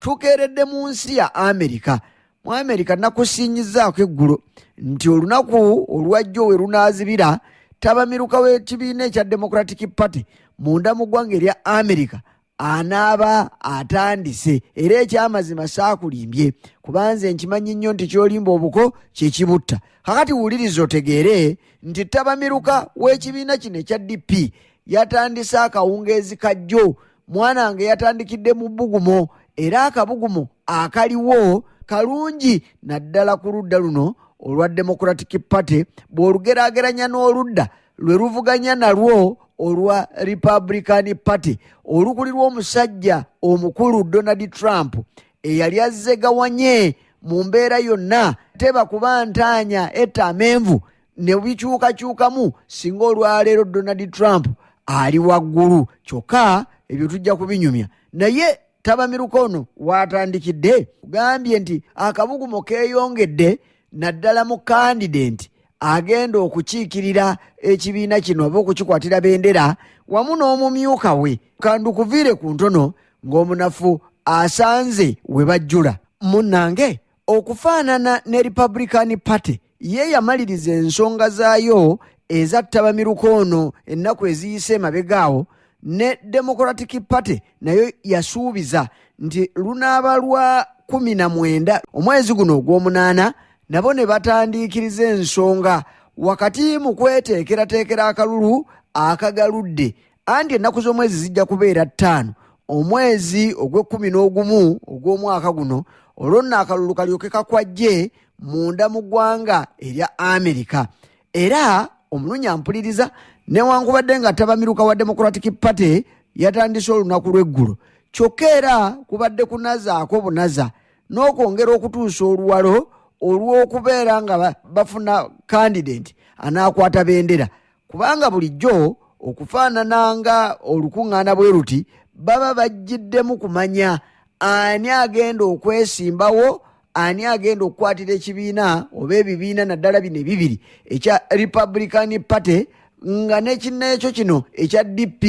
tukeeredde mu nsi ya Amerika. Mu Amerika nakusinyizaako eggulo nti olunaku olwajjo we lunaazibira tabamiruka w'ekibiina ekya Democratic Party munda mu ggwanga erya Amerika anaaba atandise, era ekyamazima saakulimbye kubanze nkimanyi nnyo nti kyolimba obuko kyekibutta. Kakati wuliriza otegeere nti tabamiruka w'ekibiina kino ekya DP yatandise akawungeezi kajjo. Mwanange yatandikidde mu Bugumo, era akabugumo akaliwo kalungi naddala ku ludda luno olwa Democratic Party bw'olugeraageranya n'oludda lwe luvuganya nalwo olwa Republican Party olukulirwa omusajja omukulu Donald Trump eyali azzegawanye mu mbeera yonna teba kuba ntaanya etta amenvu ne bikyukakyukamu singa olwaleero Donald Trump ali waggulu. Kyokka ebyo tujja kubinyumya. Naye tabamiruka ono watandikidde kugambye nti akabugumo keeyongedde naddala mu candidate agenda okukiikirira ekibiina kino oba okukikwatira bendera wamu n'omumyuka we kandukuviire ku ntono ng'omunafu asanze we bajjula. Munnange okufaanana ne Republican Party ye yamaliriza ensonga zaayo eza tabamiruka ono ennaku eziyise emabegaawo, ne Democratic Party nayo yasuubiza nti lunaaba lwa 19 omwezi guno ogw'omunaana nabo ne batandiikiriza ensonga wakati mu kweteekerateekera akalulu akagaludde. Anti ennaku z'omwezi zijja kubeera 5 omwezi ogw'e11 ogw'omwaka guno olwo nno akalulu kalyoke kakwajje munda mu ggwanga erya Amerika. Era omulunya mpuliriza newankubadde nga tabamiruka wa Democratic Party yatandise olunaku lw'eggulo, kyokka era kubadde kunazaako bunaza n'okwongera okutuusa oluwalo olw'okubeera nga bafuna candidate anaakwata bendera, kubanga bulijjo okufaanana nga olukuŋŋaana bwe ruti baba bajjiddemu kumanya ani agenda okwesimbawo, ani agenda okukwatira ekibiina oba ebibiina naddala bino ebibiri ekya Republican Party nga n'ekinneekyo kino ekya DP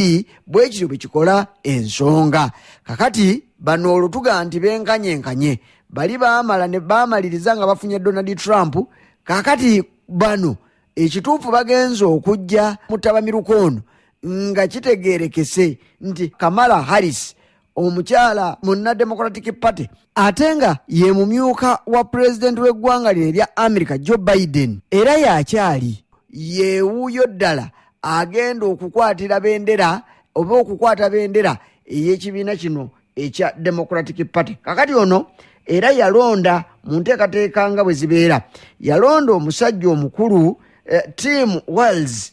bwe kityo bwe kikola ensonga. Kakati bano olutuga nti benkanyenkanye bali baamala ne baamaliriza nga bafunye Donald Trump. Kakati bano ekituufu bagenza okujja mu tabamiruka ono nga kitegeerekese nti Kamala Harris omukyala munna Democratic Party ate nga ye mumyuka wa president w'eggwanga lino erya America Joe Biden, era yakyali yeewuuyo ddala agenda okukwatira bendera oba okukwata bendera ey'ekibiina kino ekya Democratic Party. Kakati ono era yalonda mu nteekateeka nga bwe zibeera, yalonda omusajja omukulu Tim Walz,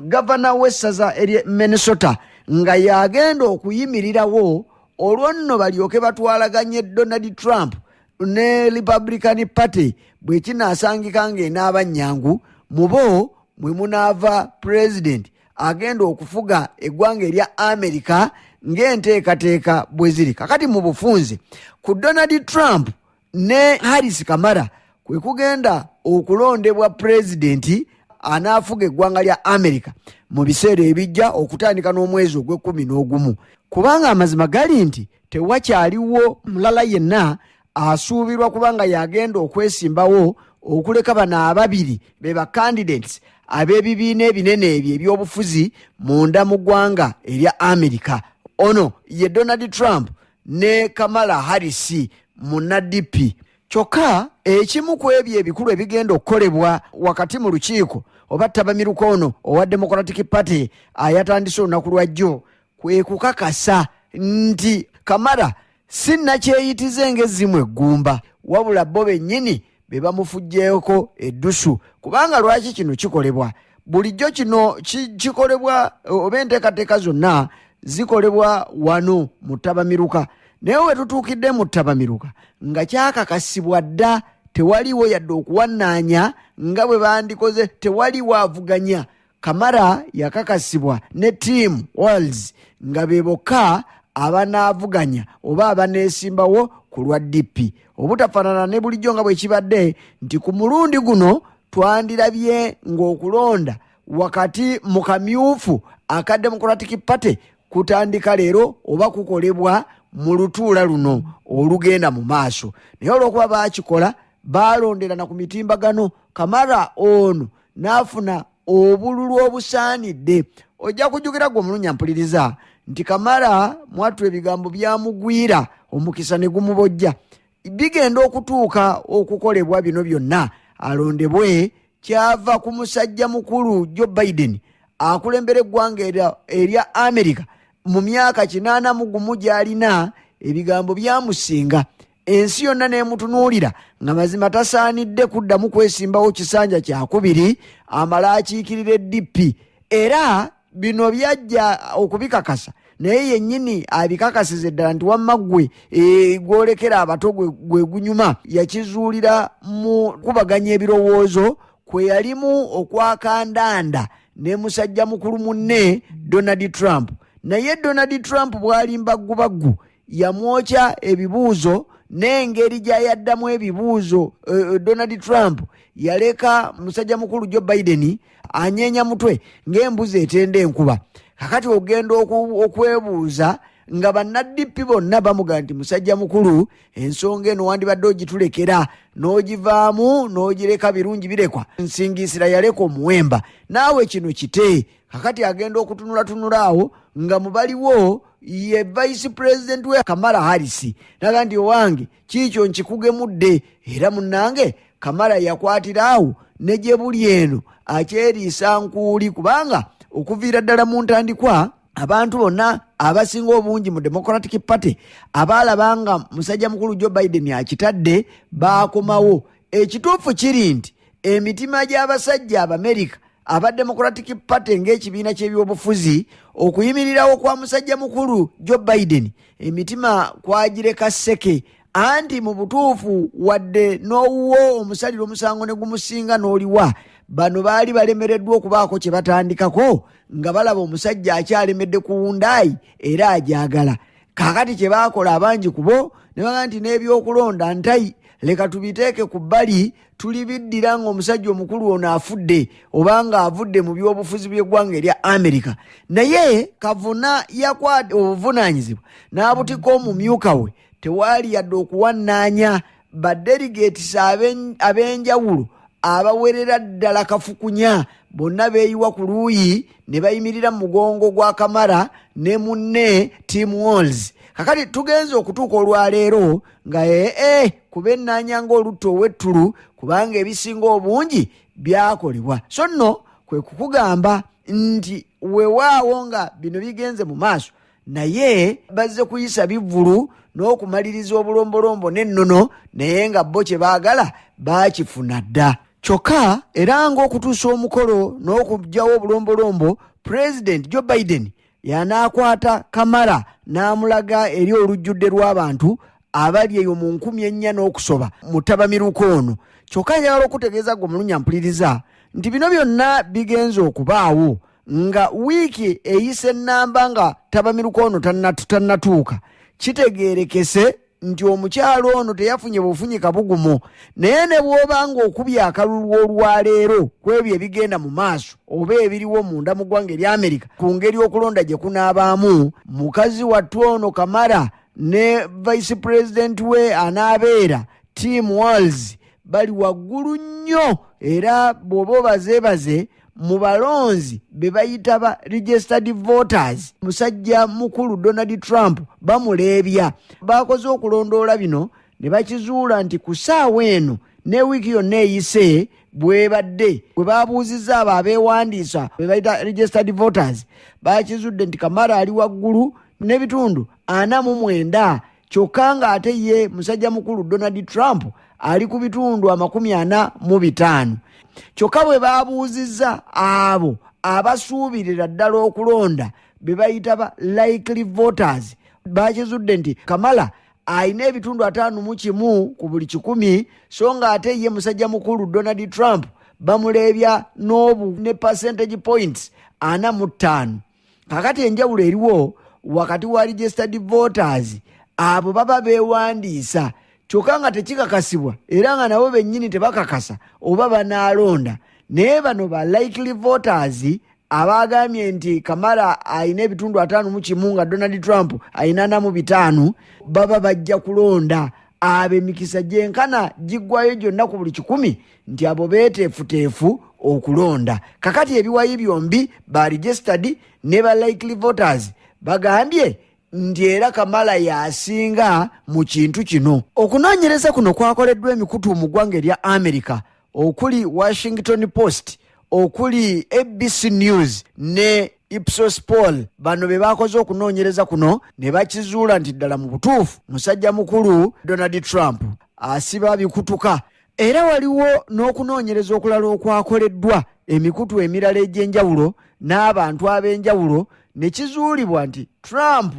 gavana w'essaza erye Minnesota, nga yagenda okuyimirirawo olwo nno balyoke batwalaganye Donald Trump ne Republican Party bwe kinaasangika ng'enaaba nnyangu mubo mwe munaava president agenda okufuga eggwanga erya Amerika ng'enteekateeka bwe ziri. Kakati mu bufunze ku Donald Trump ne Harris Kamala kwe kugenda okulondebwa president anaafuga eggwanga lya Amerika mu biseera ebijja okutandika n'omwezi ogw'e11, kubanga amazima gali nti tewakyaliwo mulala yenna asuubirwa kubanga yagenda okwesimbawo okuleka bano ababiri be ba candidates ab'ebibiina ebinene ebyo eby'obufuzi munda mu ggwanga erya Amerika. Ono ye Donald Trump ne Kamala Harris munna DP. Kyokka ekimu ku ebyo ebikulu ebigenda okukolebwa wakati mu lukiiko oba tabamiruka ono owa Democratic Party ayatandise olunaku lwajjo kwe kukakasa nti Kamala sinnakyeyitize ng'ezzimu eggumba, wabula bo bennyini be bamufuggyeko eddusu. Kubanga lwaki kino kikolebwa? Bulijjo kino kikolebwa oba enteekateeka zonna zikolebwa wano mu tabamiruka, naye we tutuukidde mu tabamiruka nga kyakakasibwa dda, tewaliwo yadde okuwannaanya nga bwe bandikoze, tewaliwo avuganya. Kamala yakakasibwa ne Tim Walz nga be bokka abanaavuganya oba abaneesimbawo ku lwa DP, obutafaanana ne bulijjo nga bwe kibadde nti ku mulundi guno twandirabye ng'okulonda wakati mu kamyufu aka Democratic Party kutandika leero oba kukolebwa mu lutuula luno olugenda mu maaso. Naye olw'okuba baakikola baalonderana ku mitimbagano, Kamala ono n'afuna obululu obusaanidde. Ojja kujjukira gwe omulunyampuliriza nti Kamala mwattu ebigambo byamugwira omukisa ne gumubojja. Bigenda okutuuka okukolebwa bino byonna alondebwe kyava ku musajja mukulu Joe Biden akulembera eggwanga erya Amerika mu myaka 81 gy'alina. Ebigambo byamusinga, ensi yonna n'emutunuulira nga mazima tasaanidde kuddamu kwesimbawo kisanja kyakubiri amala akiikirira eddipi. Era bino byajja okubikakasa, naye yennyini abikakasiza eddala nti wamma gwe gwolekera abato gwe gunyuma. Yakizuulira mu kubaganya ebirowoozo kwe yalimu okwakandanda ne musajja mukulu munne Donald Trump. Naye Donald Trump bw'ali mbaggu yamwokya ebibuuzo n'engeri gy'ayaddamu ebibuuzo. Donald Trump yaleka musajja mukulu Joe Biden anyeenya mutwe ng'embuzi etenda enkuba. Kakati ogenda okwebuuza nga bannaddipi bonna bamugaa nti musajja mukulu, ensonga eno wandibadde ogitulekera n'ogivaamu n'ogireka birungi birekwa. Nsingisira yaleka omuwemba, naawe kino kite. Kakati agenda okutunulatunula awo nga mubaliwo ye vice president we Kamala Harris. Naga nti owange kiikyo nkikugemudde, era munnange Kamala yakwatira awo ne gye buli eno akyeriisa nkuuli, kubanga okuviira ddala mu ntandikwa abantu bonna abasinga obungi mu Democratic Party abaalabanga musajja mukulu Joe Biden akitadde baakomawo. Ekituufu kiri nti emitima gy'abasajja Abamerika aba Democratic Party ng'ekibiina ky'ebyobufuzi okuyimirirawo kwa musajja mukulu Joe Biden, emitima kwagireka sseke. Anti mu butuufu wadde n'owuwo omusalira omusango ne gumusinga n'oliwa, bano baali balemereddwa okubaako kye batandikako nga balaba omusajja akyalemedde ku wundaayi era agyagala. Kaakati kye baakola abangi ku bo ne baga nti n'ebyokulonda ntayi, leka tubiteeke ku bbali, tulibiddira ng'omusajja omukulu ono afudde obanga avudde mu byobufuzi by'eggwanga erya Amerika. Naye Kavuna yakwata obuvunaanyizibwa n'abutika omumyuka we. Tewaali yadde okuwannaanya badelegates ab'enjawulo abawerera ddala kafukunya, bonna beeyiwa ku luuyi ne bayimirira mu mugongo gwa Kamala ne munne Tim Walz. Kakati tugenze okutuuka olwaleero nga kubennaanya ng'olutto ow'ettulu, kubanga ebisinga obungi byakolebwa. So nno kwe kukugamba nti weewaawo nga bino bigenze mu maaso, naye bazze kuyisa bivvulu n'okumaliriza obulombolombo n'ennono, naye nga bo kye baagala baakifuna dda. Kyokka era ng'okutuusa omukolo n'okugyawo obulombolombo, President Joe Biden yanaakwata Kamala n'amulaga eri olujjudde lw'abantu abali eyo mu 4,000 n'okusoba mu tabamiruko ono. Kyokka njagala okutegeeza gwe omulunyampuliriza nti bino byonna bigenze okubaawo nga wiiki eyise ennamba nga tabamiruko ono tannatuuka. Kitegeerekese nti omukyalo ono teyafunye bufunyika bugumu, naye ne bw'oba ng'okubya akalulu olwaleero kwebyo ebigenda mu maaso oba ebiriwo munda mu ggwanga erya Amerika ku ngeri okulonda gye kunaabaamu, mukazi wattu ono Kamala ne vice president we anaabeera Tim Walz bali waggulu nnyo, era bw'oba obazeebaze mu balonzi be bayita ba registered voters. Musajja mukulu Donald Trump bamuleebya. Bakoze okulondoola bino ne bakizuula nti ku ssaawa eno ne wiiki yonna eyise bwebadde bwe baabuuzizza abo abeewandiisa be bayita registered voters, bakizudde nti Kamala ali waggulu n'ebitundu 49, kyokka ng'ate ye musajja mukulu Donald Trump ali ku bitundu 45. Kyokka bwe baabuuzizza abo abasuubirira ddala okulonda be bayita ba likely voters, bakizudde nti Kamala alina ebitundu 51 ku buli 100, so ng'ate ye musajja mukulu Donald Trump bamuleebya ne percentage points 45. Kakati enjawulo eriwo wakati wa registered voters abo baba beewandiisa, kyokka nga tekikakasibwa era nga nabo bennyini tebakakasa oba banaalonda, naye bano ba likely voters abagambye nti Kamala ayina ebitundu 5 nga Donald Trump ayina 4 baba bajja kulonda ab'emikisa gyenkana giggwayo gyonna ku buli 100 nti abo beeteefuteefu okulonda. Kakati ebiwayi byombi ba registered ne ba likely voters bagambye nti era Kamala yasinga mu kintu kino. Okunoonyereza kuno kwakoleddwa emikutu mu ggwanga erya America okuli Washington Post, okuli ABC News ne Ipsos Poll. Bano be bakoze okunoonyereza kuno ne bakizuula nti ddala mu butuufu musajja mukulu Donald Trump asiba bikutuka. Era waliwo n'okunoonyereza okulala okwakoleddwa emikutu emirala egy'enjawulo n'abantu ab'enjawulo ne kizuulibwa nti Trump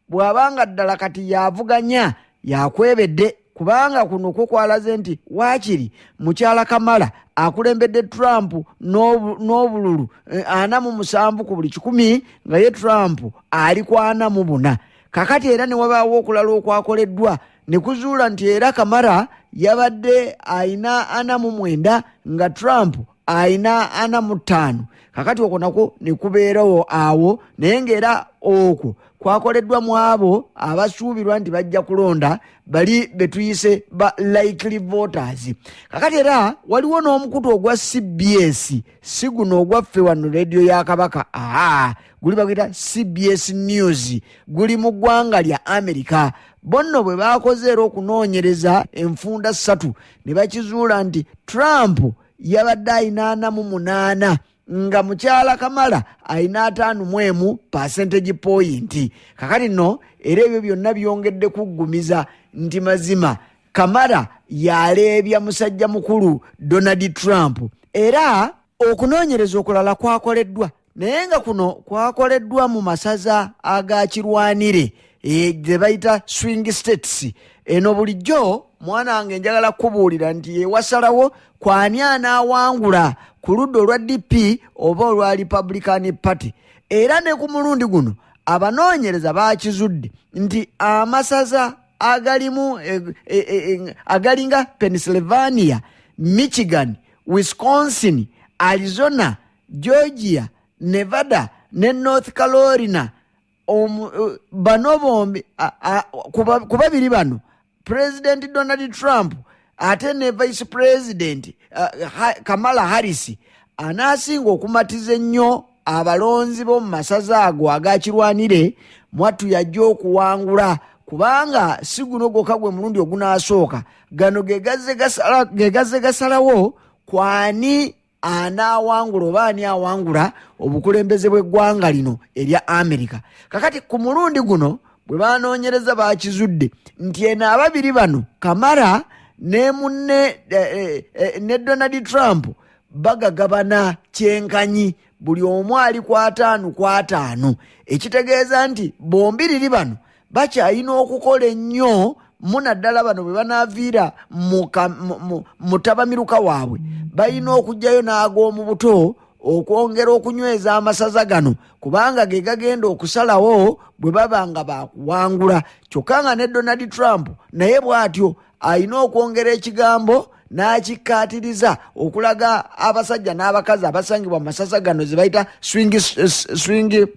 bw'abanga ddala kati yavuganya yakwebedde, kubanga kuno kwalaze nti waakiri mukyala Kamala akulembedde Trump n'obululu 47 ku buli 100 nga ye Trump ali ku 44. Kakati era ne wabaawo okulala okwakoleddwa ne kuzuula nti era Kamala yabadde ayina 49 nga Trump ayina 45. Kakati okwo nako ne kubeerawo awo, naye ng'era okwo kwakoleddwa mu abo abasuubirwa nti bajja kulonda bali betuyise ba likely voters. Kakati era waliwo n'omukutu ogwa CBS, si guno ogwaffe wano radio ya Kabaka, guli bagita CBS News, guli mu ggwanga lya America. Bonno bwe bakoze era okunoonyereza enfunda 3 ne bakizuula nti Trump yabadde ayina 48 nga mukyala Kamala ayina 5 percentage point. Kakati no era ebyo byonna byongedde kuggumiza nti mazima Kamala yaleebya musajja mukulu Donald Trump. Era okunoonyereza okulala kwakoleddwa, naye nga kuno kwakoleddwa mu masaza agakirwanire gye bayita swing states. Eno bulijjo mwana wange njagala kubuulira nti wasalawo kwani anaawangula ku ludda olwa DP oba olwa Republican Party. Era ne ku mulundi guno abanoonyereza bakizudde nti amasaza agalimu agalinga Pennsylvania, Michigan, Wisconsin, Arizona, Georgia, Nevada ne North Carolina, bano bombi kubabiri bano President Donald Trump ate ne Vice President Kamala Harris anasinga okumatiza ennyo abalonzi b'omu masaza ago agakirwanire mwattu yajja okuwangula, kubanga si guno gwokka gwe mulundi ogunaasooka. Gano gegazze gasalawo kwani anaawangula oba ani awangula obukulembeze bw'eggwanga lino erya America. Kakati ku mulundi guno bwe banoonyereza bakizudde nti eno ababiri bano Kamala ne munne ne Donald Trump bagagabana kyenkanyi, buli omu ali ku 5 ekitegeeza nti bombiriri bano bakyayina okukola ennyo munaddala bano bwe banaaviira mu tabamiruka waabwe balina okujjayo n'ag'omu buto okwongera okunyweza amasaza gano, kubanga ge gagenda okusalawo bwe baba nga bakuwangula. Kyokka nga ne Donald Trump naye bw'atyo ayina okwongera ekigambo n'akikkaatiriza okulaga abasajja n'abakazi abasangibwa mu masaza gano ze bayita swing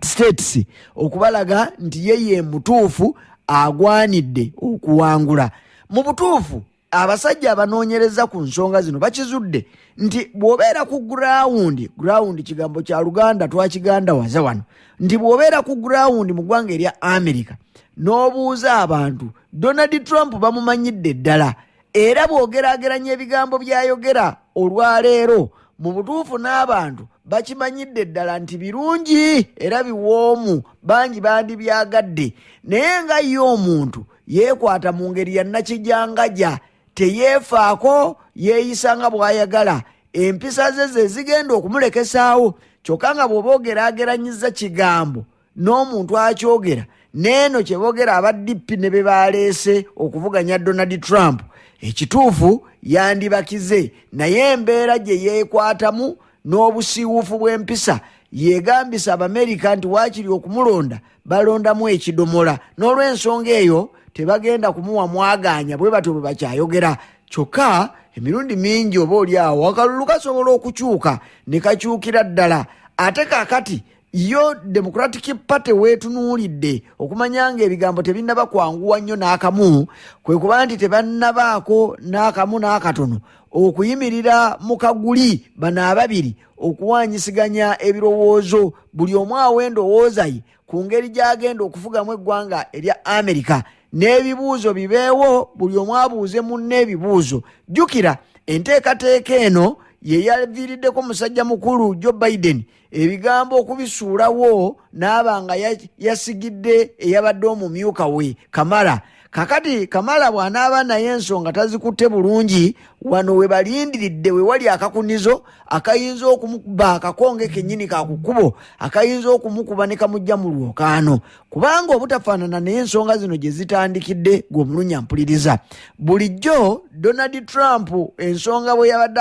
states okubalaga nti ye mutuufu agwanidde okuwangula. Mu butuufu abasajja abanoonyereza ku nsonga zino bakizudde nti bw'obeera ku ground kigambo kya Luganda twakiganda waza wano, nti bw'obeera ku ground mu ggwanga erya America n'obuuza abantu Donald Trump bamumanyidde ddala, era bw'ogeraageranya ebigambo by'ayogera olwaleero mu butuufu n'abantu bakimanyidde ddala nti birungi era biwoomu, bangi bandibyagadde. Naye nga ye omuntu yeekwata mu ngeri ya nakijangaja, teyeefaako, yeeyisa nga bw'ayagala, empisa ze zigenda okumulekesaawo. Kyokka nga bw'oba ogeraageranyiza kigambo n'omuntu akyogera neeno kye boogera abaddipi ne be baleese okuvuganya Donald Trump, ekituufu yandibakize. Naye embeera gye yeekwatamu n'obusiiwuufu bw'empisa yeegambisa Abamerika nti waakiri okumulonda balondamu ekidomola, n'olw'ensonga eyo tebagenda kumuwa mwagaanya bwe batyo bwe bakyayogera. Kyokka emirundi mingi oba oli awo akalulu kasobola okukyuka ne kakyukira ddala ate kakati yo Democratic Party wetunuulidde okumanya ng'ebigambo tebinnaba kwanguwa nnyo n'akamu, kwe kuba nti tebannabaako n'akamu n'akatono okuyimirira mu kaguli bano ababiri okuwanyisiganya ebirowoozo, buli omu awa endowooza ye ku ngeri gy'agenda okufugamu eggwanga erya Amerika, n'ebibuuzo bibeewo, buli omu abuuze munne ebibuuzo. Jjukira enteekateeka eno ye yaviiriddeko musajja mukulu Joe Biden ebigambo okubisuulawo n'aba nga yasigidde eyabadde omumyuka we Kamala. Kakati Kamala bw'anaaba naye ensonga tazikutte bulungi, wano we balindiridde we wali akakunizo akayinza okumukuba akakonge kennyini kakukubo akayinza okumukuba ne kamujja mu lwokaano, kubanga obutafaanana naye ensonga zino gye zitandikidde gw'omulunya mpuliriza. Bulijjo Donald Trump ensonga bwe yabadde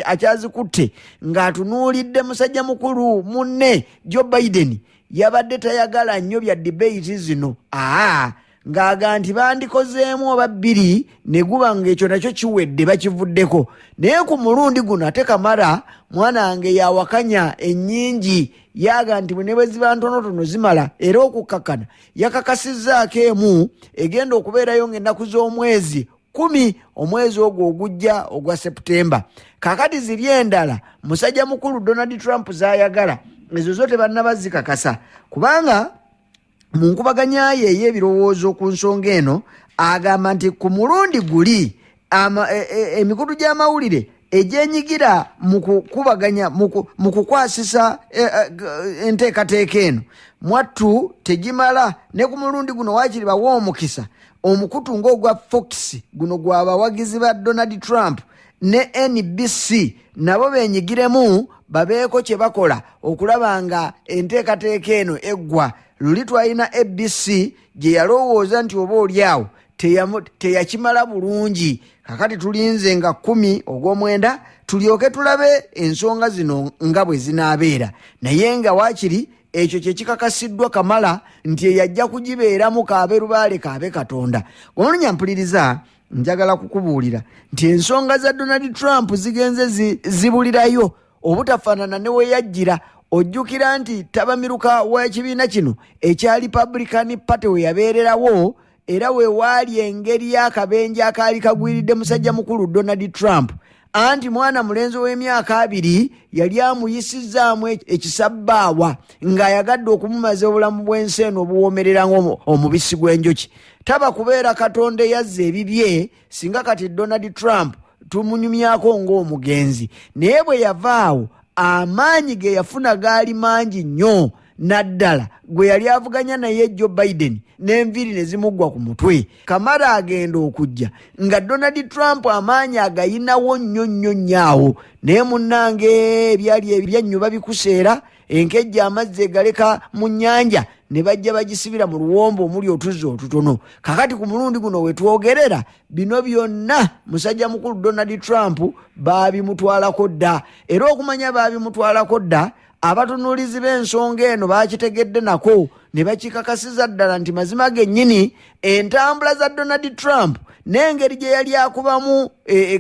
akyazikutte ng'atunuulidde musajja mukulu munne Joe Biden, yabadde tayagala nnyo bya debate zino. Ng'aga nti bandikozeemu oba bbiri ne guba ng'ekyo nakyo kiwedde bakivuddeko. Naye ku mulundi guno ate Kamala mwana wange yawakanya ennyingi, yaga nti ne bwe ziba ntonotono zimala, era okukkakana yakakasizzaako emu egenda okubeerayo ng'ennaku z'omwezi 10 omwezi ogwo ogujja ogwa Septemba. Kakati ziri endala musajja mukulu Donald Trump z'ayagala ezo zo tebannabazikakasa, kubanga mu nkubaganya ye ey'ebirowoozo ku nsonga eno agamba nti ku mulundi guli emikutu gy'amawulire egyenyigira mu kukubaganya mu kukwasisa enteekateeka eno mwattu tegimala. Ne ku mulundi guno waakiri bawa omukisa omukutu ng'ogwa Fox guno gw'abawagizi ba Donald Trump ne NBC nabo benyigiremu babeeko kye bakola okulaba nga enteekateeka eno eggwa. Luli twalina ABC gye yalowooza nti oba oliawo teyakimala bulungi. Kakati tulinze nga 10 ogw'omwenda tulyoke tulabe ensonga zino nga bwe zinaabeera, naye nga waakiri ekyo kye kikakasiddwa Kamala nti eyajja kugibeeramu kaaberubaale kaabe Katonda. Omulunya mpuliriza, njagala kukubuulira nti ensonga za Donald Trump zigenze zibulirayo obutafaanana ne we yajjira. Ojjukira nti tabamiruka w'ekibiina kino ekya Republican Party we yabeererawo, era we waali engeri y'akabenje akaali kagwiridde musajja mukulu Donald Trump, anti mwana mulenzi w'emyaka 2 yali amuyisizzaamu ekisabbaawa ng'ayagadde okumumaza obulamu bw'ensi eno obuwoomerera omubisi gw'enjoki. Taba kubeera Katonda eyazza ebibye singa kati Donald Trump tumunyumyako ng'omugenzi, naye bwe yavaawo amaanyi ge yafuna gaali mangi nnyo, naddala gwe yali avuganya naye Joe Biden n'enviiri ne zimuggwa ku mutwe. Kamala agenda okujja nga Donald Trump amaanyi agayinawo nnyo nnyawo, naye munnange ebyali ebyannyuba bikuseera enkejja amazzi egaleka mu nnyanja ne bajja bagisibira mu luwombo omuli otuzzi otutono. Kakati ku mulundi guno wetwogerera bino byonna musajja mukulu Donald Trump baabimutwalako dda, era okumanya baabimutwalako dda abatunuulizi b'ensonga eno baakitegedde nako ne bakikakasiza ddala nti mazima gennyini entambula za Donald Trump n'engeri gye yali akubamu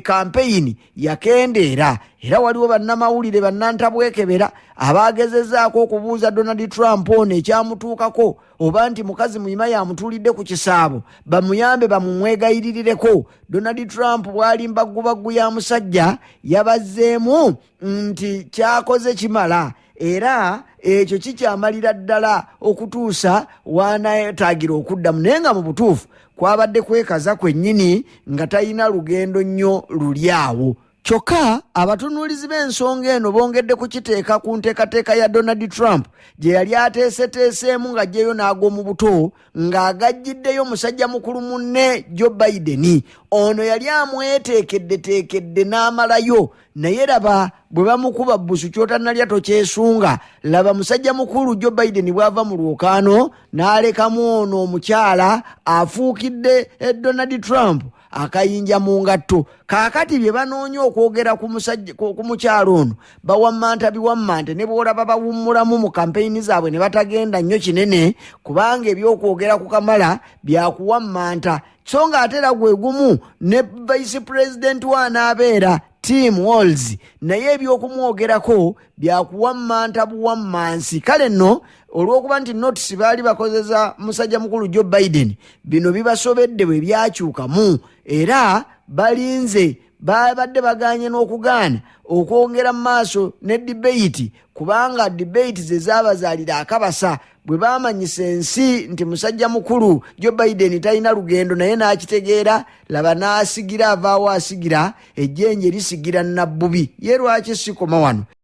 kampeyini yakendeera. Era waliwo bannamawulire bannantabwekebera abaagezezaako okubuuza Donald Trump ono ekyamutuukako, oba nti mukazi muyima yamutuulidde ku kisaabo bamuyambe bamumwegayiririreko. Donald Trump bw'ali mbagubaggu ya musajja yabazzeemu nti kyakoze kimala, era ekyo kikyamalira ddala okutuusa wanaetaagira okuddamu, naye nga mu butuufu kwabadde kwekaza kwennyini nga talina lugendo nnyo luli awo. Kyokka abatunuulizi b'ensonga eno bongedde kukiteeka ku nteekateeka ya Donald Trump gye yali ateeseteeseemu ng'ajjeyo n'ag'omu buto ng'agajjiddeyo musajja mukulu munne Joe Biden. Ono yali amweteekeddeteekedde n'amalayo, naye laba bwe bamukuba bbusu ky'otannalya tokyesunga. Laba musajja mukulu Joe Biden bw'ava mu lwokaano n'alekamu ono omukyala afuukidde Donald Trump akayinja mu ngatto. Kaakati bye banoonya okwogera ku mukyalo ono bawammanta biwammante, ne bw'olaba bawummulamu mu kampeyini zaabwe ne batagenda nnyo kinene, kubanga ebyokwogera ku Kamala byakuwammanta. So nga ate era gwe gumu ne vice president wanaabeera Tim Walz naye ebyokumwogerako byakuwammanta buwammansi. Kale nno olw'okuba nti notice baali bakozesa musajja mukulu Joe Biden, bino bibasobedde bwe byakyukamu era balinze babadde baganye n'okugaana okwongera mu maaso ne debate, kubanga debate ze zaabazaalira akabasa bwe baamanyisa ensi nti musajja mukulu Joe Biden talina lugendo naye n'akitegeera, laba n'asigira avaawo asigira ejjenje lisigira Nabbubi. Ye lwaki sikoma wano